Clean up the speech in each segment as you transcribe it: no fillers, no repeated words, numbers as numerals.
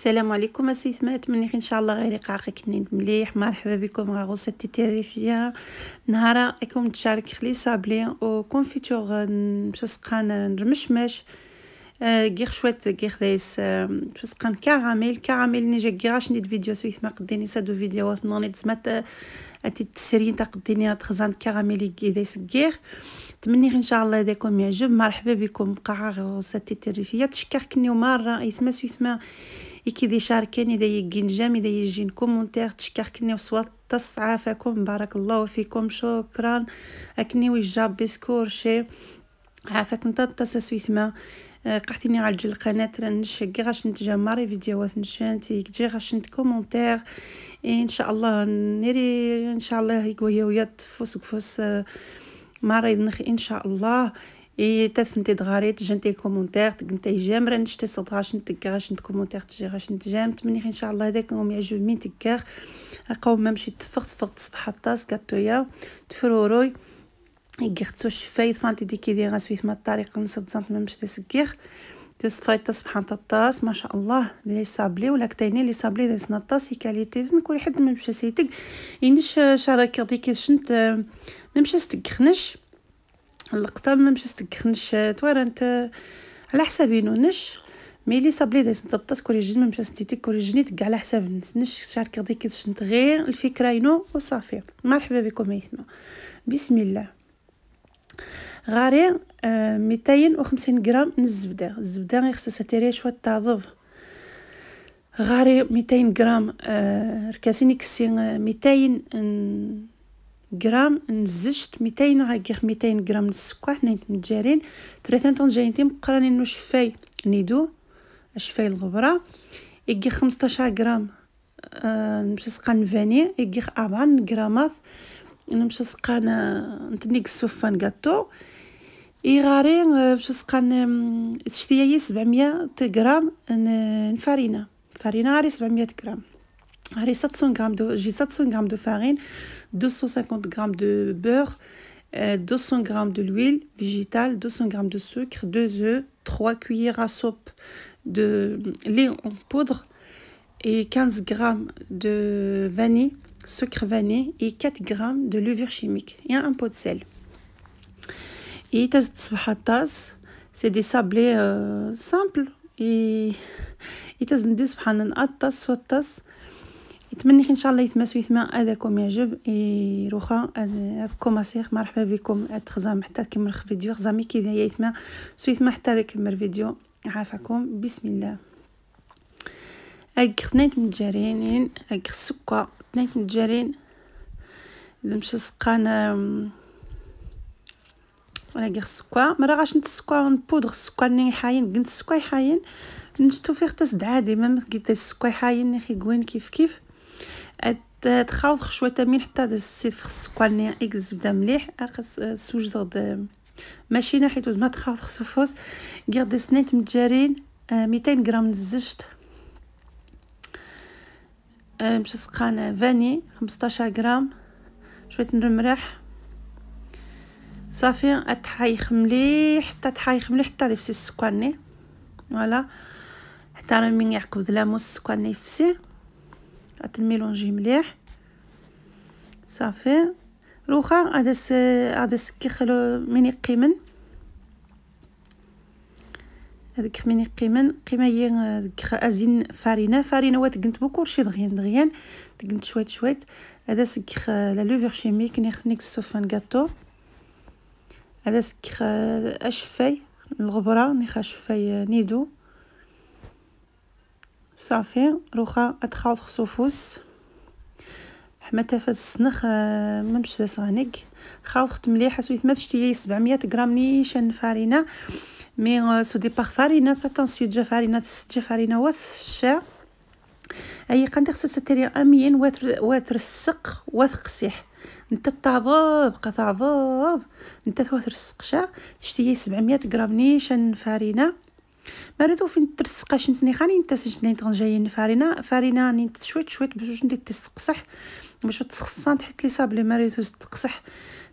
السلام عليكم اسيتمات مني ان شاء الله غير يقاقك كنين مليح. مرحبا بكم غا غوصتي تيريفيا. نهارا اكم تشارك خلي صابلي او كونفيتور مسقان نرمشمش غير شويه غير دايس مسقان كراميل نيجي غاش ندير فيديو سويت ما قديني سادو فيديوهات نوني تسمات اتي التسرين تقديني تخزان كراميلي دايس غير تمني ان شاء الله يديكم يعجب. مرحبا بكم قاع غوصتي تيريفيا تشكركني مره يثما سويتما يكي دي شاركني داي جنجامي داي يجين كومونتير تشكركني وصوات عافاكم بارك الله فيكم شكرا اكني وجاب بسكور شي عافاك نتا تسويتما قحتيني على القناه رنشكي غاش نتجمري فيديوهات نشانتي كجي غاش كومونتير ان شاء الله نري ان شاء الله يقويا ويا تفوس مريض نخي ان شاء الله تفنتي دغاريت جنتي كومونتير تقنتي جامره نشتي صدغاش نتكاش نت كومونتير تجي غاش نتجامت مني ان شاء الله هذاك هم يعجب مين تكار قوم ما مشيت تفقت صباح الطاس كاتويا تفروروي يغتو شفاي فانتي ديكي دي غاسويت ما الطريق نصد زنت ما مشيت سكير تصفاي تصبح الطاس ما شاء الله دي صابلي ولا كتايني لي صابلي دي سنطاس كاليتي كل حد ما مشى سيتك ينش شارك ديكي شنت ما مشى استكخنش اللقطه ما مشى استكخنش توير انت على حسابي نونش ميلي صابلي دي سنطاس كوري جن ما مشى ستيتك كوري جنيت على حساب نش شارك ديكي شنت غير الفكره ينو وصافي. مرحبا بكم يسمع بسم الله. غاري 250 غرام من الزبده غير خصها تيري شويه تعضب. غاري 200 غرام ركاسيني كسي 200 غرام نزجت 200 غير 200 غرام السكر حنا متجارين 3 طن جايين مقرانين انه شفاي نيدو شفاي الغبره يجي 15 غرام نمشي سقان فاني يجي 40 غرامات نمشي سقان نتنيك السفان غاتو غاري باش سقان تشتياي 700 غرام نفارينه غاري 700 غرام غاري 700 غرام دو 700 غرام دو فارين 250 غرام دو بور 200 غرام de l'huile végétale 200 غرام de sucre 2 œufs 3 cuillères à soupe de lait en poudre et 15 grammes de vanille sucre vanille et 4 grammes de levure chimique et un pot de sel. Et tas تصبح الطاس c'est des sablés simples et tas ندي سبحان نقطس والطاس يتمنى ان شاء الله يتمسوا يثما هذاكم يعجب روخا هذاكم اسير. مرحبا بكم اتخزام حتى كمل فيديو خزامي كي يثما سويثما حتى كمل فيديو عافاكم بسم الله. اثنين متجارين السكر اثنين متجارين مشى سقان ولا غير السكر مرة غاش نت السكر نبودغ السكر ني حاين قلت السكر حاين نشتو فيه تصد عادي ما قلت السكر حاين ني غوين كيف تخاوض شويه من حتى السيت في السكر ني اكس زبده مليح اخص سوجد ماشي حيت ما تخاوض خصوص غير دي سنين متجارين 200 غرام الزجت مشي سقان فاني 15 غرام شويه نرمرح صافي اتحيخ مليح حتى تحيخ مليح حتى يفسي السكرني فوالا حتى راه من يعقب لاموس السكرني يفسي غتميلونجي مليح صافي. روخا هذا سكيخلو من يقيمن هذيك من يقيمن قيمه هي ازين فارينه وات قنت بوكور شي دغيان قنت شويه هذا سكيخ لا لوفر شيميك نيخنيك السوفان غاتو هذا سكيخ اشفاي الغبره نيخ اشفاي نيدو صافي. روخا اتخاوض خصوفوس حماتها في السنخ ممش صانيك خاوضت مليح سويت ما تشتي 700 غرام نيشان فارينه مي سو دي باغ فارينه تاتونسيو جا فارينه وثشا اي قندق ستري امين واتر السق وثقسيح انت تعضب انت تواتر السقشا تشتي 700 غرام نيشان فارينه مريتو فين ترسقاش نتني خاني انت سجنين جايين فارينه نيت شويه باش ندير تسقصح باش تسخصان تحت لي صابلي مريتو تقصح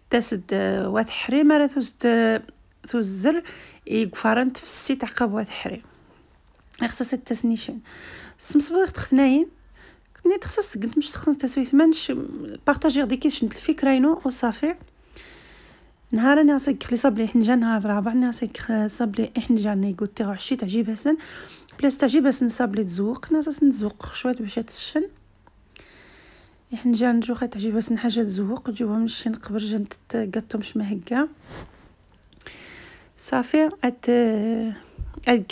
تاسد وات حري مريتو توزر يقفرنت في السيت عقب وات حري خصها التسنيشن سمسبا تخناين كني تخصص قلت مش تخصص تسويت منش بارطاجير ديكي شنت الفكره ينو وصافي. نهار انا صك لي صابلي حنجه نهار رابع انا صك صابلي حنجه ني قلت عشي تعجبها سن بلاص تعجبها سن صابلي تزوق ناس نتزوق شويه باش تسشن حنجه نجو تعجبها سن حاجه تزوق جوها مش نقبر جنت قطمش ما هكا صافي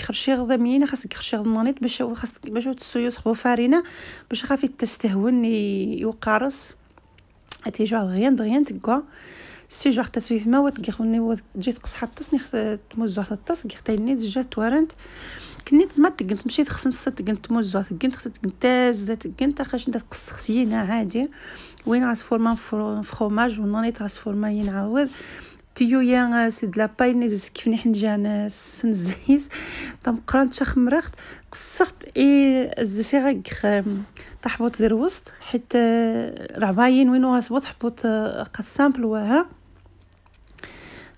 خرشي غضمينا خاصك خرشي غضنانيت باش تسويو صحبو فارينه باش خافي تستهون يوقارص اتيجو دغيا تكوا سيجو حتى سويت ما وتغني جيت قصحه الطس تموزو حتى الطس قحتيني جات توارنت كنيت ما تقنت مشيت خصت تقنت تموزو تقنت خصت تاز تقنت خاش نتقص خسينا عادي وين غاسفورما فروماج ونانيت غاسفورما ينعاود تيو يا سيد لا باين كيفني حنجان سنزيس تمقران تخمرخت قصخت الزسي غيخ تحبط دير وسط حيت رعباين وينو غاسبط حبط قد سامبل وها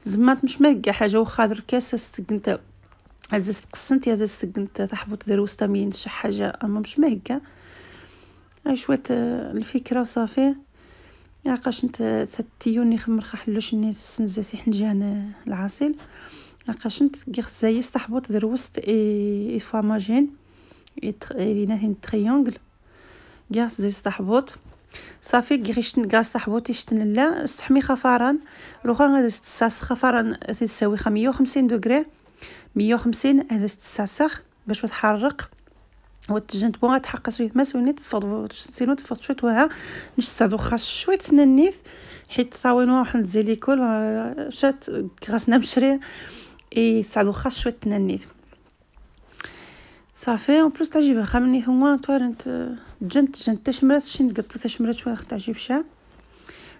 زمات مش ماكا حاجه وخاطر كاس استقنت عززت قسنت هذا استقنت تحبط دير وسط مين شي حاجه اما مش ماكا شويه الفكره وصافي لقاش انت تيوني خمر خحلوش ني سنزاتي حنجان العاصل لقاش انت غير زايس تحبط دروست اي فاماجين ناثين تريونغل غاس زايس تحبط صافي غيشتن غاس تحبط يشتن لا استحمي خفاران روخا غادي تساس خفاران تساوي 150 دوغري 150 هذا تساسخ باش تحرق وتجنت بوغا تحقق سويت ما سويني تفض سينو تفض شويه وها نشصعدو خاص شويه تننيث حيت طاوينو واحد الزيليكول شات غاسنا مشري اي صعدو خاص شويه تننيث صافي اون بلوس تعجبها خامني هما توارنت جنت تشمرات شي نقطو تشمرات شويه تعجب شا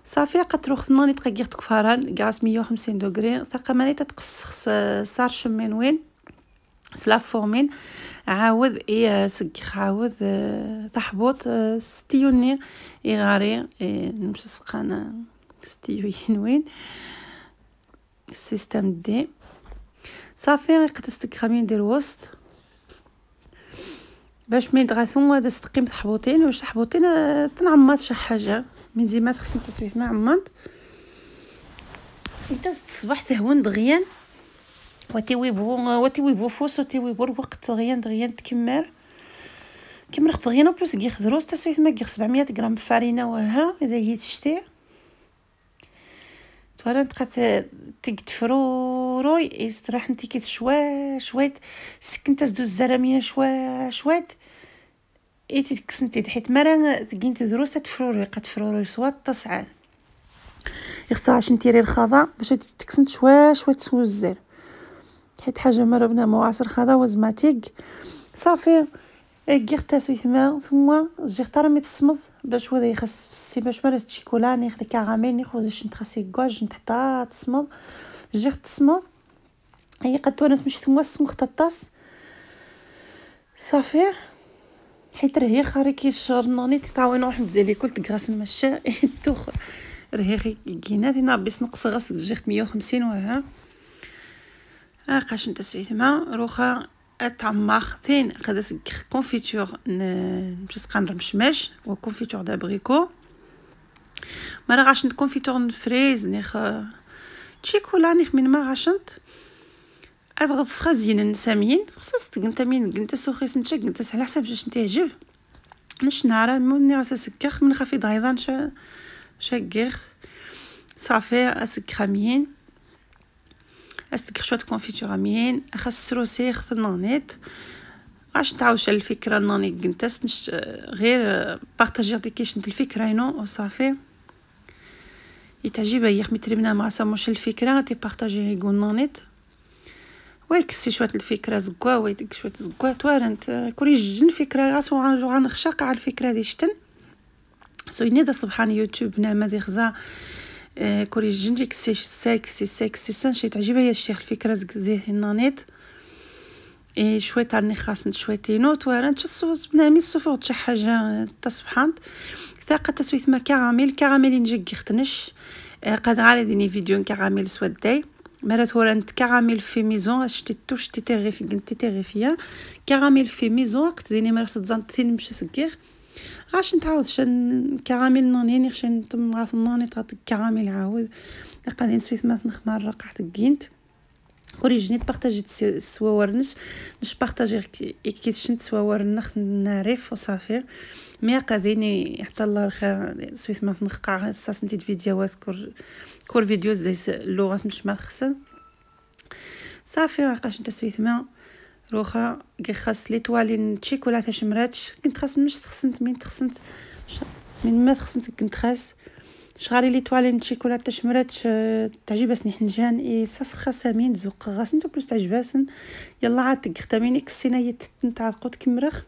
صافي قطرو خصناني تقيق تكفاران غاس 150 دوغري ثقه ماني تتقص صار شمين وين سلاف فورمين عاود سقخ عاود تحبط ستيوني غاري نمشي سقانا ستيوين وين السيستم دي صافي قد خامين دير وسط باش ما يدغاثون هذا استقيم تحبوطين واش تحبوطين تنعمط شي حاجه من زيما خصني تسويت ما عمط انت تصبح تهون دغيا وتيويبو فوس وتيويبو الوقت دغيا تكمر كمر دغيا بلوس كي خضروس تسويت ما كي 700 غرام فارينه وها اذا هي تشتي تولا تقات تفروروي يستراح انت كي شويه سكنت تزدو الزراميه شويه تكسنتي حيت مرا كي دروس تفروروي قد فروروي سوا تصعد يخصها عشان تيري الخضا باش تكسنت شويه تسوي الزر حيت حاجه مربنا معاصر خضا وزماتيك صافي كيغ سويت ما ثم جي اختار تصمد باش وذا يخص في السي باش مرات الشيكولا يخلي كراميل ناخذ شنت خاصي كواج نحطها تصمد جي تصمد هي قد تونت مش ثم سمخت الطاس صافي حيت راهي خاري كي الشرناني تطاوين واحد زالي كل تغرس المشا توخ راهي كينا دينا بس نقص غاس جيت 150 وها قاش انت سويت ما روخا تعمر ثين قداس كونفيتور نسقان مشماش وكونفيتور دابريكو ما راه غاش كونفيتور فريز نيخ تشيكولا نيخ من ما غاشنت اضغط خازين نسامين خصص تقنت مين قنت سوخيس نشك قنت على حسب باش نتعجب نش نهار من راس سكخ من خفي ضايضان شاكير صافي اسكرامين استك شويه كونفيتور امين خاص روسي خص النانيت باش تعاوش الفكره ناني قنتس غير بارطاجير ديكيش نت الفكره هنا وصافي يتعجبها يخ متربنا مع ساموش الفكره تي بارطاجي يقول نانيت ويكسي شويه الفكره زكوا ويدك شويه زكوا توارنت كوري جن فكره راس غنخشق على الفكره دي شتن سويني دا سبحان يوتيوب نعمه دي خزا كوري جن فيك سكسي سانشي تعجبها الشيخ الفكره زيه النانيت شويه تاع خاص شويه نوت توارنت تصوص بنامي صفوت شي حاجه تصبحانت ثاقه تسويت ما كراميل نجي يختنش قد غالي ديني فيديو كراميل سوداي مرات ورانت كراميل في ميزون شتي تيغيفي قلت تيغيفيا كراميل في ميزون قديني مرس تزانت ثين مش سكير غاش نتعاود شن كراميل نونيني خشن تم غاث نوني تعطيك كراميل عاود قاعدين سويت مثلا نخمار رقعت كينت كوريجني بارطاجي الصور نش بارطاجي كي شنت صور نخ نعرف وصافي مي قاديني حتى الله الخير سويت ما نخقع ساسنتي فيديوهات كور فيديو زي اللغات مش ما خصن صافي عقاش انت سويت ما روخا كي خاص لي توالين شيكولاته شمراتش كنت خاص مش تخسنت من ما تخسنت كنت خاص شغاري لي توالين شيكولاته شمراتش تعجبسني حنجان اي ساس خاصامين زوق غاس انت بلوس تعجباسن يلا عاد تختميني كسينا نتاع القوت كمرخ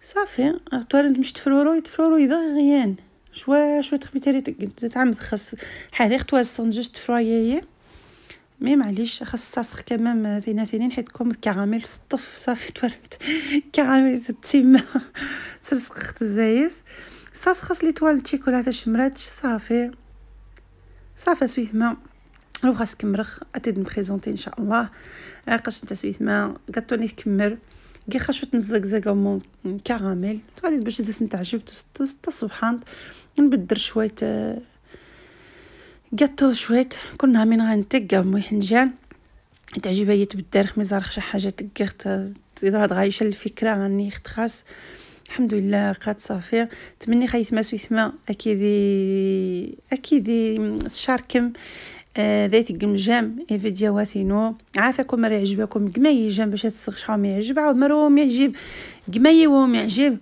صافي توالين مش تفرورو اذا غيان شويه تخبيتي تعمد خاص حريق توازن جوج تفرايي مي معليش خاص ساسخ كمام ثينين حيتكم الكراميل الطف صافي تورنت كراميل تسمى سرسقت الزايز ساس خاص لي توال شيكولاته شمرات صافي سويت ما لو خاص كمرخ اتيد نبريزونتي ان شاء الله قاش انت سويت ما قطوني كمر كي خاشو تنزقزق مون كراميل تواليت باش تعجب سبحان نبدر شويه قطو شويت كنا من غنتق مو حنجان تعجبها يتبدر مزار شي حاجه تقخت تزيد غايشه الفكره راني خاص الحمد لله قاد صافي تمني خايت ما سويت ما اكيد شاركم ذات الجمجام فيديوهاتينو عافاكم مرا يعجبكم كما جام باش تسغشوا ما يعجب عاود مرا يعجب كما يوم يعجب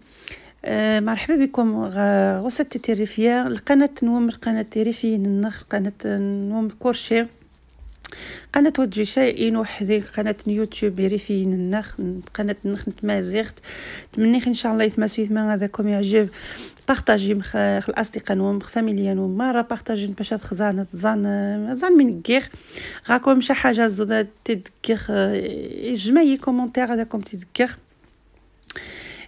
مرحبا بكم غوصة التريفية القناة نوم القناة التريفية النخ قناة نوم كورشي قناة وجه شيء وحدي قناة يوتيوب ريفي النخ قناة النخ نتمازيغت تمنيخ ان شاء الله يتماسويت ما هذاكم يعجب بارطاجي مخ الاصدقاء نوم فاميليا نوم مره بارطاجي باش تخزان زان من كير راكم شي حاجه زوده تدكر جمعي كومونتير هذاكم تدكر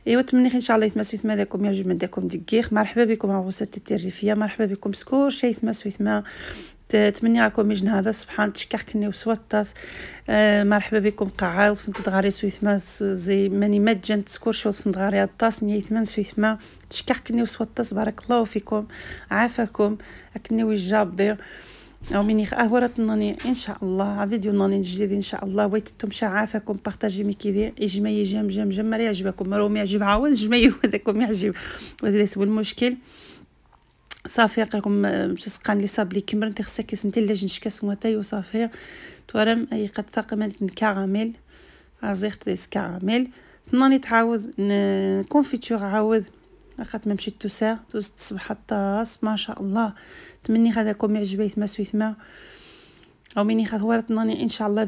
ايوا تمنيخ ان شاء الله يتماسويت ما داكم يعجب من داكم دكير مرحبا بكم عروسه التريفيه مرحبا بكم سكور شي يتماسويت ما تمني راكم يجن هذا سبحان تشكحكني وسوطاس مرحبا بكم قعاود فنت تغاري سويثما زي ماني مجن تسكور شوط فنت تغاري الطاس نيت من سويثما تشكحكني وسوطاس بارك الله فيكم عافاكم اكني ويجابي او مني اهورت ناني ان شاء الله فيديو ناني جديد ان شاء الله ويتتم عافاكم بارطاجي مي كيدير اجمعي جم مرا يعجبكم مرا يعجب عاود جمعي هذاكم يعجب وهذا ليس المشكل صافي راكم باش تسقان لي صاب لي كمر انت خصك كيسنتي لاج نشكاس موتاي وصافي تورم اي قد ثاقمه كراميل ازيخت ديس كراميل ناني تعاود كونفيتور عاود اخات ما مشيت توسا توست صباح الطاس ما شاء الله تمني هذاكم يعجبيت ما سويت ما او مني خاطورت ناني ان شاء الله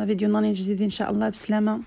فيديو ناني جديد ان شاء الله بسلامه.